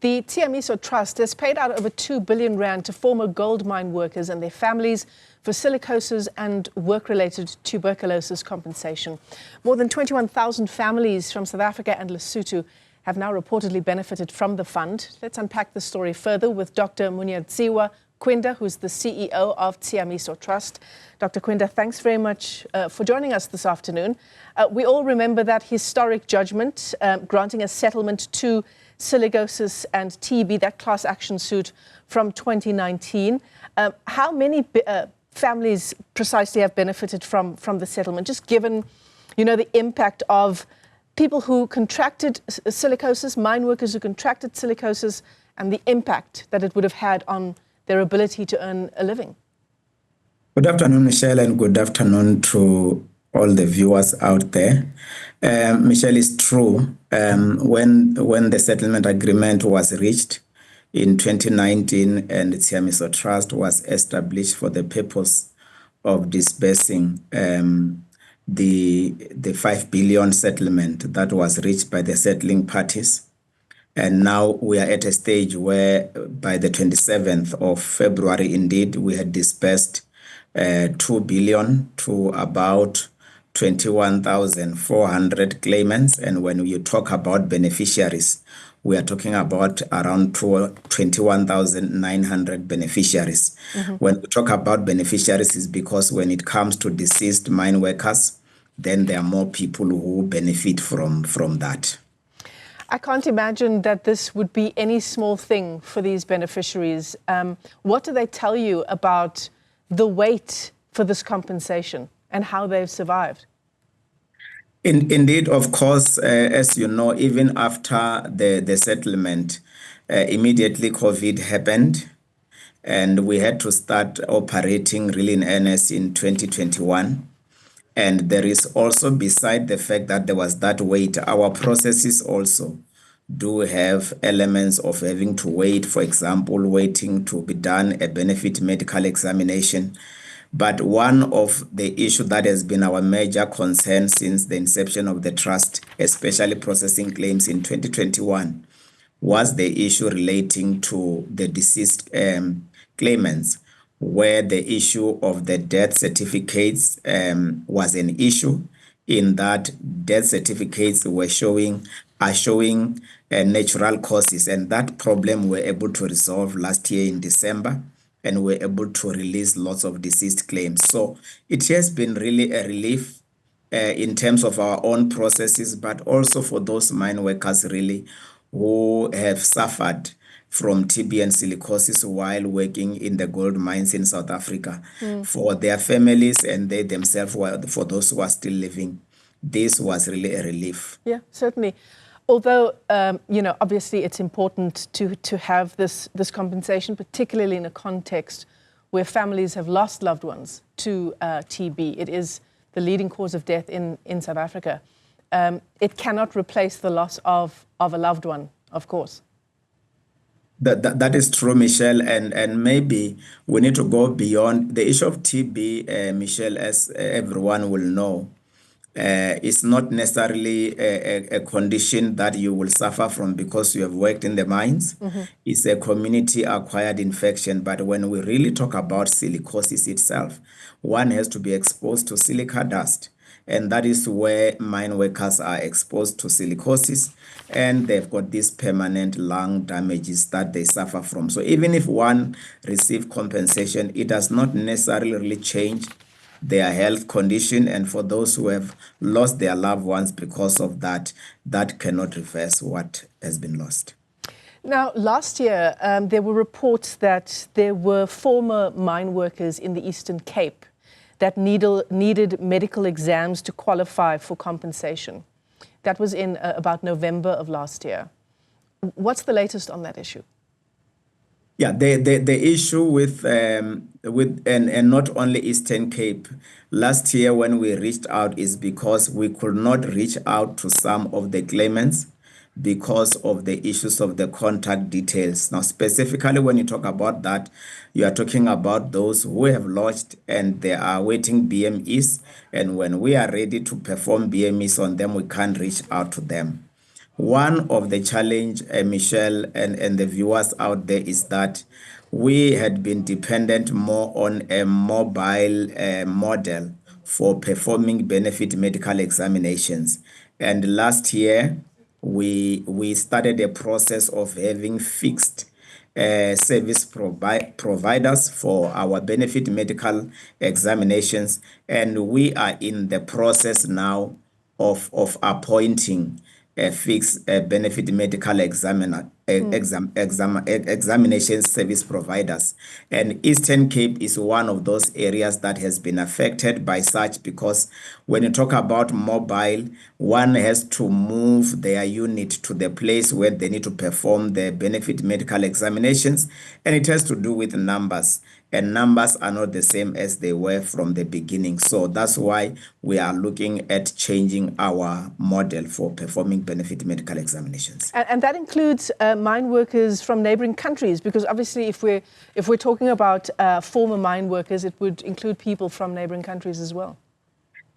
The Tshiamiso Trust has paid out over 2 billion rand to former gold mine workers and their families for silicosis and work-related tuberculosis compensation. More than 21,000 families from South Africa and Lesotho have now reportedly benefited from the fund. Let's unpack the story further with Dr. Munyadziwa Kwinda, who's the CEO of Tshiamiso Trust. Dr. Kwinda, thanks very much for joining us this afternoon. We all remember that historic judgment granting a settlement to silicosis and TB, that class action suit from 2019. How many families precisely have benefited from the settlement, just given, the impact of people who contracted silicosis, mine workers who contracted silicosis, and the impact that it would have had on their ability to earn a living? Good afternoon, Michelle, and good afternoon to all the viewers out there. Michelle, it's true. When the settlement agreement was reached in 2019 and the Tshiamiso Trust was established for the purpose of disbursing the 5 billion settlement that was reached by the settling parties. And now we are at a stage where by the 27th of February, indeed, we had disbursed 2 billion to about 21,400 claimants. And when you talk about beneficiaries, we are talking about around 21,900 beneficiaries. When we talk about beneficiaries, is because when it comes to deceased mine workers, then there are more people who benefit from that. I can't imagine that this would be any small thing for these beneficiaries. What do they tell you about the wait for this compensation and how they've survived? Indeed, of course, as you know, even after the settlement, immediately COVID happened, and we had to start operating really in earnest in 2021. And there is also, beside the fact that there was that wait, our processes also do have elements of having to wait, for example, waiting to be done a benefit medical examination. But one of the issues that has been our major concern since the inception of the trust, especially processing claims in 2021, was the issue relating to the deceased claimants, where the issue of the death certificates was an issue, in that death certificates are showing natural causes, and that problem we're able to resolve last year in December, and we're able to release lots of deceased claims. So it has been really a relief in terms of our own processes, but also for those mine workers really who have suffered from TB and silicosis while working in the gold mines in South Africa. For their families and they themselves, for those who are still living, this was really a relief. Yeah, certainly. Although, obviously it's important to have this compensation, particularly in a context where families have lost loved ones to TB. It is the leading cause of death in South Africa. It cannot replace the loss of a loved one, of course. That is true, Michelle, and maybe we need to go beyond the issue of TB, Michelle, as everyone will know. It's not necessarily a condition that you will suffer from because you have worked in the mines. It's a community-acquired infection. But when we really talk about silicosis itself, one has to be exposed to silica dust. And that is where mine workers are exposed to silicosis, and they've got these permanent lung damages that they suffer from. So even if one receives compensation, it does not necessarily really change their health condition. And for those who have lost their loved ones because of that, that cannot reverse what has been lost. Now, last year, there were reports that there were former mine workers in the Eastern Cape that needed medical exams to qualify for compensation. That was in about November of last year. What's the latest on that issue? Yeah, the issue with and not only Eastern Cape, last year when we reached out is because we could not reach out to some of the claimants because of the issues of the contact details. Now, specifically when you talk about that, you are talking about those who have lodged and they are waiting BMEs, and when we are ready to perform BMEs on them, we can't reach out to them. One of the challenge, Michelle, and the viewers out there is that we had been dependent more on a mobile model for performing benefit medical examinations. And last year, we started a process of having fixed service providers for our benefit medical examinations, and we are in the process now of appointing a fixed benefit medical examination service providers. And Eastern Cape is one of those areas that has been affected by such, because when you talk about mobile, one has to move their unit to the place where they need to perform the benefit medical examinations, and it has to do with numbers. And numbers are not the same as they were from the beginning. So that's why we are looking at changing our model for performing benefit medical examinations. And that includes mine workers from neighboring countries, because obviously if we're talking about former mine workers, it would include people from neighboring countries as well.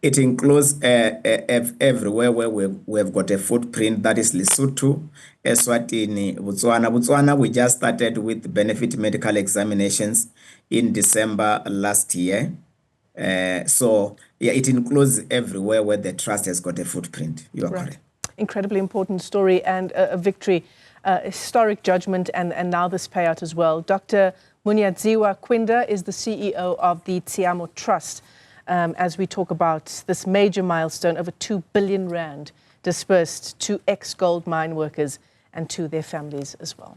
It includes everywhere where we've got a footprint, that is Lesotho, Eswatini, Botswana. Botswana, we just started with benefit medical examinations in December last year. So, yeah, it includes everywhere where the trust has got a footprint. You are correct. Incredibly important story and a victory, historic judgment, and now this payout as well. Dr. Munyadziwa Kwinda is the CEO of the Tshiamiso Trust. As we talk about this major milestone, over 2 billion rand dispersed to ex-gold mine workers and to their families as well.